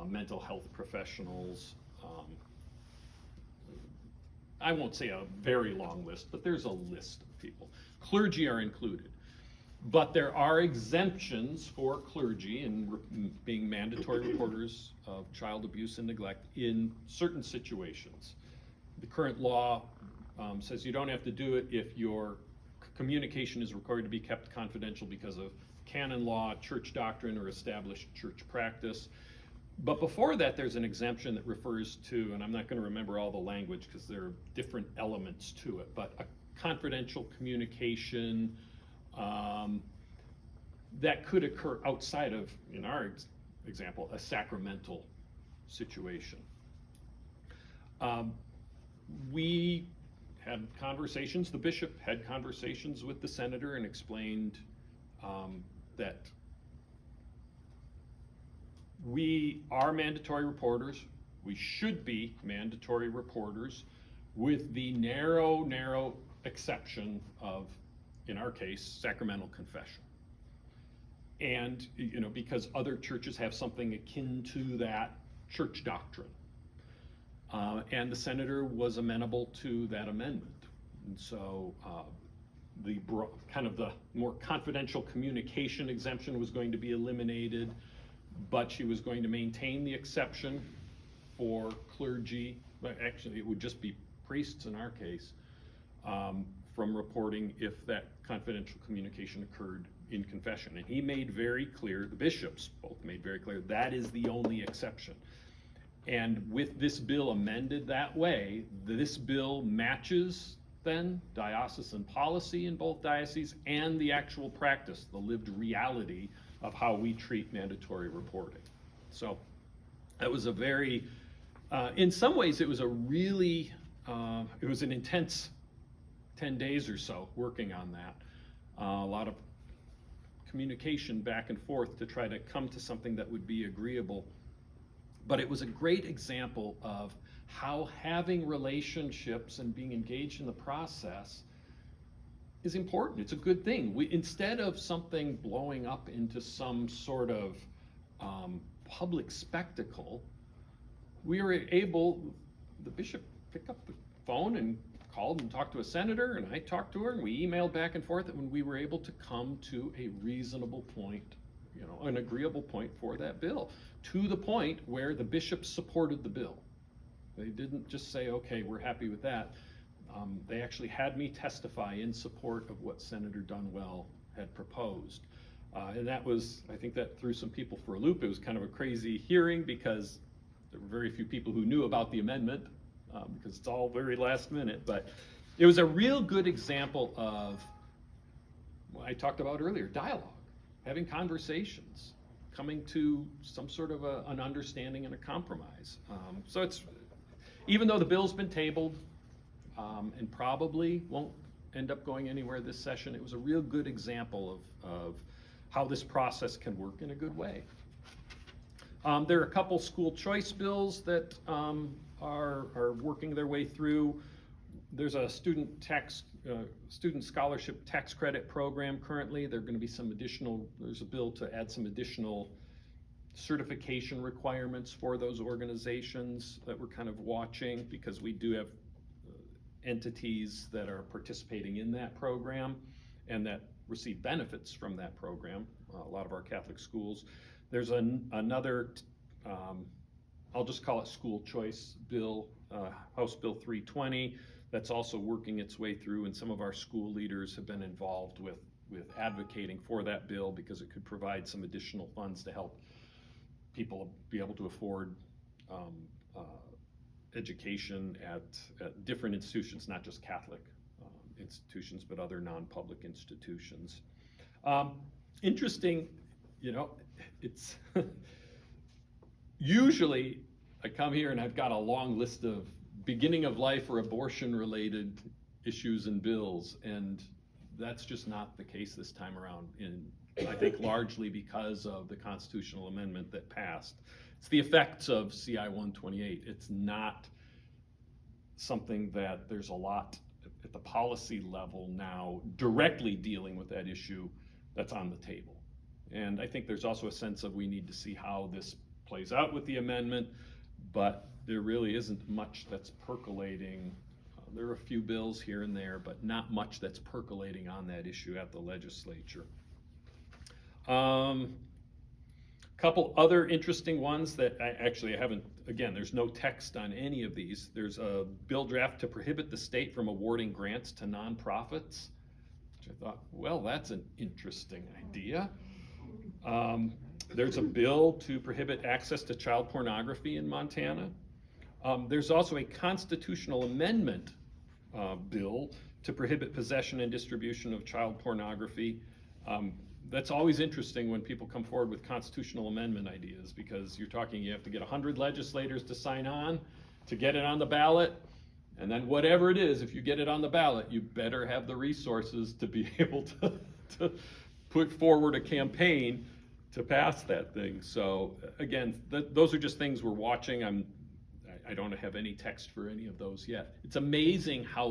mental health professionals. I won't say a very long list, but there's a list of people. Clergy are included, but there are exemptions for clergy in being mandatory reporters of child abuse and neglect in certain situations. The current law says you don't have to do it if your communication is required to be kept confidential because of canon law, church doctrine, or established church practice. But before that, there's an exemption that refers to, and I'm not going to remember all the language because there are different elements to it, but a confidential communication that could occur outside of, in our example, a sacramental situation. We had conversations, the bishop had conversations with the senator and explained that we are mandatory reporters. We should be mandatory reporters with the narrow exception of, in our case, sacramental confession. And, you know, because other churches have something akin to that church doctrine. And the senator was amenable to that amendment. And so the more confidential communication exemption was going to be eliminated, but she was going to maintain the exception for clergy, but actually it would just be priests in our case, from reporting if that confidential communication occurred in confession. And he made very clear, the bishops both made very clear, that is the only exception. And with this bill amended that way, this bill matches then diocesan policy in both dioceses and the actual practice, the lived reality of how we treat mandatory reporting. So that was a very, in some ways it was a really, it was an intense 10 days or so working on that. A lot of communication back and forth to try to come to something that would be agreeable. But it was a great example of how having relationships and being engaged in the process is important. It's a good thing. Instead of something blowing up into some sort of public spectacle, we were able, the bishop picked up the phone and called and talked to a senator, and I talked to her, and we emailed back and forth, and we were able to come to a reasonable point, you know, an agreeable point for that bill, to the point where the bishops supported the bill. They didn't just say, okay, we're happy with that. They actually had me testify in support of what Senator Dunwell had proposed. And that was, I think that threw some people for a loop. It was kind of a crazy hearing because there were very few people who knew about the amendment because it's all very last minute. But it was a real good example of what I talked about earlier, dialogue, having conversations, coming to some sort of an understanding and a compromise. So it's, even though the bill's been tabled and probably won't end up going anywhere this session, it was a real good example of how this process can work in a good way. There are a couple school choice bills that are working their way through. There's a student scholarship tax credit program currently. There's a bill to add some additional certification requirements for those organizations that we're kind of watching, because we do have entities that are participating in that program and that receive benefits from that program, a lot of our Catholic schools. There's another, I'll just call it school choice bill, House Bill 320, that's also working its way through, and some of our school leaders have been involved with advocating for that bill because it could provide some additional funds to help people be able to afford education at different institutions, not just Catholic institutions, but other non-public institutions. Interesting, it's usually I come here and I've got a long list of beginning of life or abortion related issues and bills, and that's just not the case this time around, I think largely because of the constitutional amendment that passed. It's the effects of CI 128. It's not something that there's a lot at the policy level now directly dealing with that issue that's on the table. And I think there's also a sense of we need to see how this plays out with the amendment, but there really isn't much that's percolating. There are a few bills here and there, but not much that's percolating on that issue at the legislature. Couple other interesting ones that I haven't, again, there's no text on any of these. There's a bill draft to prohibit the state from awarding grants to nonprofits, which I thought, well, that's an interesting idea. There's a bill to prohibit access to child pornography in Montana. There's also a constitutional amendment bill to prohibit possession and distribution of child pornography. That's always interesting when people come forward with constitutional amendment ideas, because you're talking, you have to get 100 legislators to sign on to get it on the ballot, and then whatever it is, if you get it on the ballot, you better have the resources to be able to put forward a campaign to pass that thing. So again, those are just things we're watching. I don't have any text for any of those yet. It's amazing how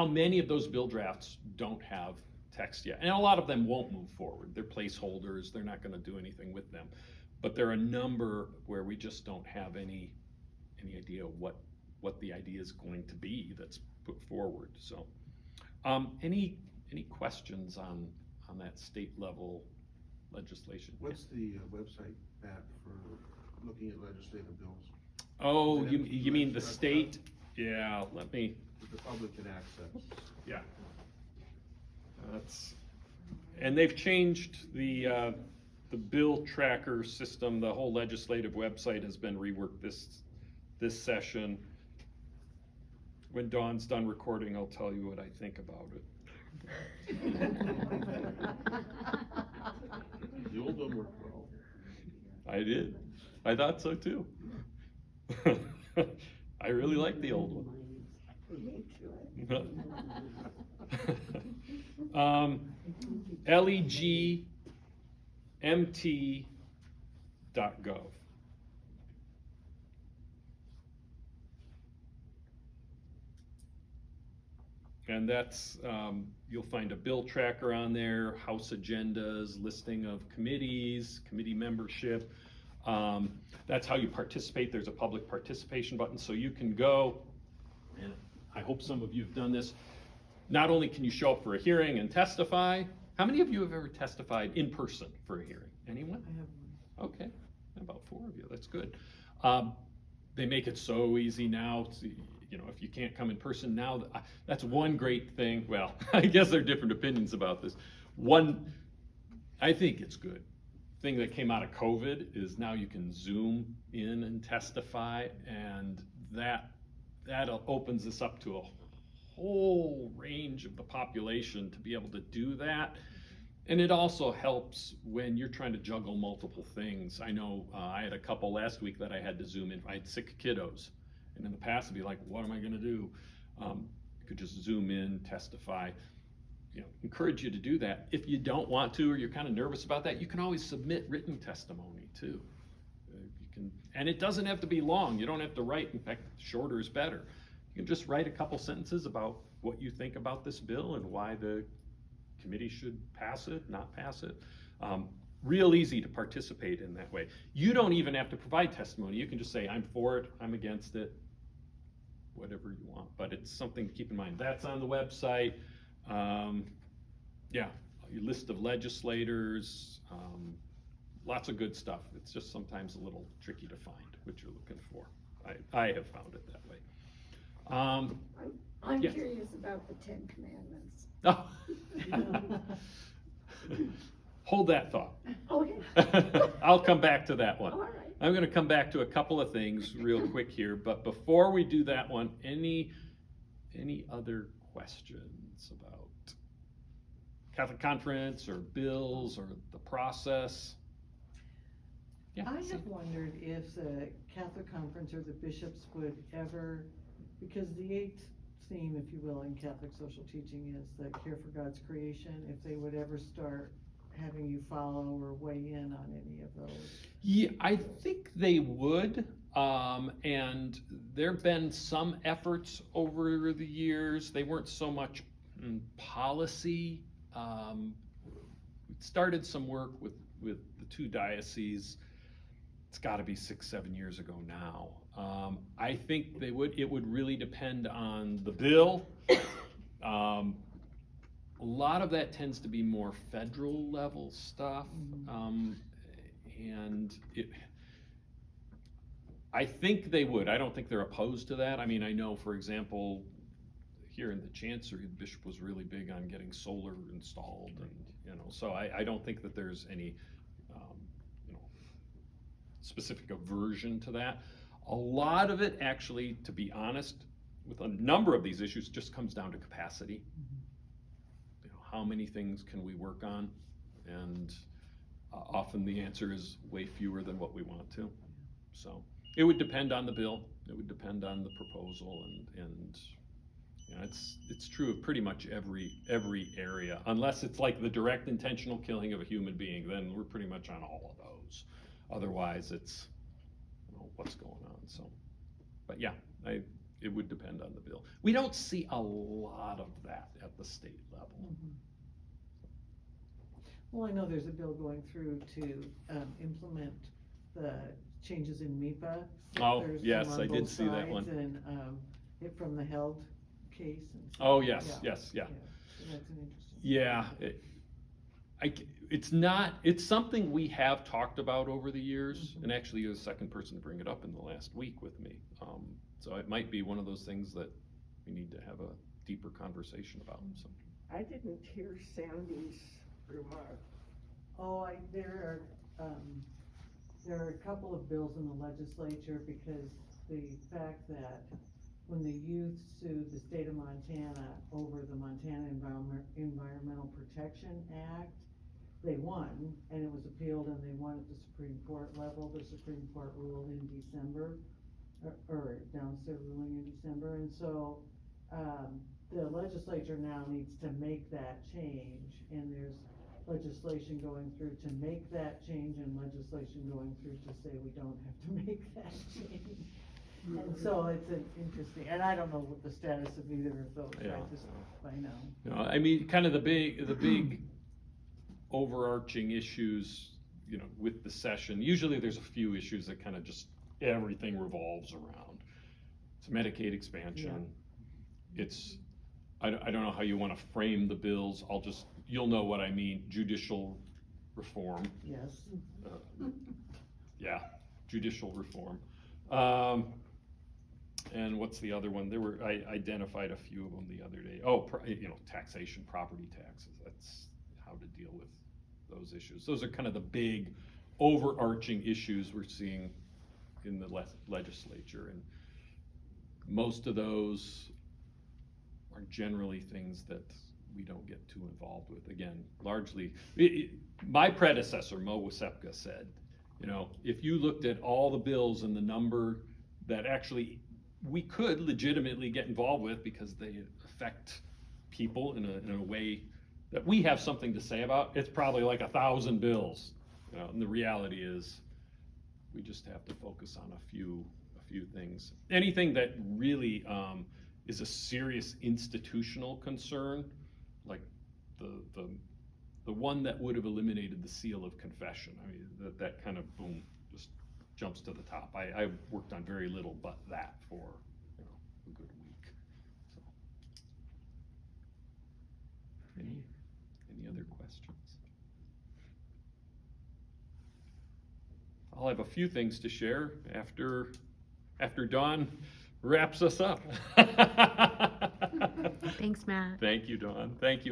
many of those bill drafts don't have text yet. And a lot of them won't move forward. They're placeholders. They're not going to do anything with them. But there are a number where we just don't have any idea what the idea is going to be that's put forward. So any questions on that state level legislation? What's the website, Pat, for looking at legislative bills? Oh, you mean the state? Yeah, let me. The public can access. Yeah. And they've changed the bill tracker system. The whole legislative website has been reworked this session. When Dawn's done recording, I'll tell you what I think about it. The old one worked well. I did. I thought so too. I really like the old one. legmt.gov. And that's, you'll find a bill tracker on there, House agendas, listing of committees, committee membership. That's how you participate. There's a public participation button, so you can go, and I hope some of you have done this. Not only can you show up for a hearing and testify, how many of you have ever testified in person for a hearing? Anyone? I have one. Okay, about 4 of you, that's good. They make it so easy now, if you can't come in person now, that's one great thing. Well, I guess there are different opinions about this. One, I think it's good. Thing that came out of COVID is now you can Zoom in and testify, and that opens this up to a whole range of the population to be able to do that. And it also helps when you're trying to juggle multiple things. I know I had a couple last week that I had to Zoom in. I had 6 kiddos, and in the past it'd be like, what am I going to do? You could just Zoom in, testify. Encourage you to do that. If you don't want to, or you're kind of nervous about that, you can always submit written testimony too. And it doesn't have to be long. You don't have to write. In fact, shorter is better. You can just write a couple sentences about what you think about this bill and why the committee should pass it, not pass it. Real easy to participate in that way. You don't even have to provide testimony. You can just say, I'm for it, I'm against it, whatever you want. But it's something to keep in mind. That's on the website. Your list of legislators, lots of good stuff. It's just sometimes a little tricky to find what you're looking for. I have found it that way. I'm Yes. curious about the Ten Commandments. Oh. Hold that thought. Okay. I'll come back to that one. All right. I'm going to come back to a couple of things real quick here, but before we do that one, any other questions about Catholic Conference or bills or the process? Yeah. I have wondered if the Catholic Conference or the bishops would ever, because the eighth theme, if you will, in Catholic social teaching is the care for God's creation, if they would ever start having you follow or weigh in on any of those. Yeah, I think they would. And there have been some efforts over the years. They weren't so much policy. We started some work with the two dioceses. It's got to be 6-7 years ago now. I think they would. It would really depend on the bill. A lot of that tends to be more federal level stuff, and I think they would. I don't think they're opposed to that. I mean, I know, for example, here in the Chancery, the bishop was really big on getting solar installed, and so I don't think that there's any specific aversion to that. A lot of it, actually, to be honest, with a number of these issues, just comes down to capacity. How many things can we work on? And often the answer is way fewer than what we want to. So it would depend on the bill. It would depend on the proposal, and it's true of pretty much every area, unless it's like the direct intentional killing of a human being. Then we're pretty much on all of those. Otherwise, it's what's going on. So, but yeah, it would depend on the bill. We don't see a lot of that at the state level. Well, I know there's a bill going through to implement the changes in MIPA. Oh, There's yes, some on I did both see that sides, one. And it from the held case. And so, Oh, yes, yeah, yeah. So that's an interesting. Yeah, it's something we have talked about over the years, and actually you're the second person to bring it up in the last week with me. So it might be one of those things that we need to have a deeper conversation about. So. I didn't hear Sandy's remark. Oh, there are a couple of bills in the legislature, because the fact that when the youth sued the state of Montana over the Montana Environmental Protection Act, they won, and it was appealed, and they won at the Supreme Court level. The Supreme Court ruled in December, or announced their ruling in December, and so the legislature now needs to make that change, and there's legislation going through to make that change, and legislation going through to say we don't have to make that change. And so it's an interesting, and I don't know what the status of either of those. Yeah. I know. I mean, kind of the big overarching issues, with the session. Usually there's a few issues that kind of just everything revolves around. It's Medicaid expansion. Yeah. It's, I don't know how you want to frame the bills. You'll know what I mean. Judicial reform. Yes. Yeah, judicial reform. And what's the other one? I identified a few of them the other day. Oh, taxation, property taxes. That's how to deal with those issues. Those are kind of the big overarching issues we're seeing in the legislature. And most of those are generally things that we don't get too involved with. Again, largely, my predecessor, Mo Wasepka, said, if you looked at all the bills and the number that actually we could legitimately get involved with because they affect people in a way that we have something to say about, it's probably like 1,000 bills. And the reality is we just have to focus on a few things. Anything that really is a serious institutional concern, like the one that would have eliminated the seal of confession. I mean, that kind of boom just jumps to the top. I worked on very little but that for a good week. So, any other questions? I'll have a few things to share after Dawn wraps us up. Thanks, Matt. Thank you, Dawn. Thank you.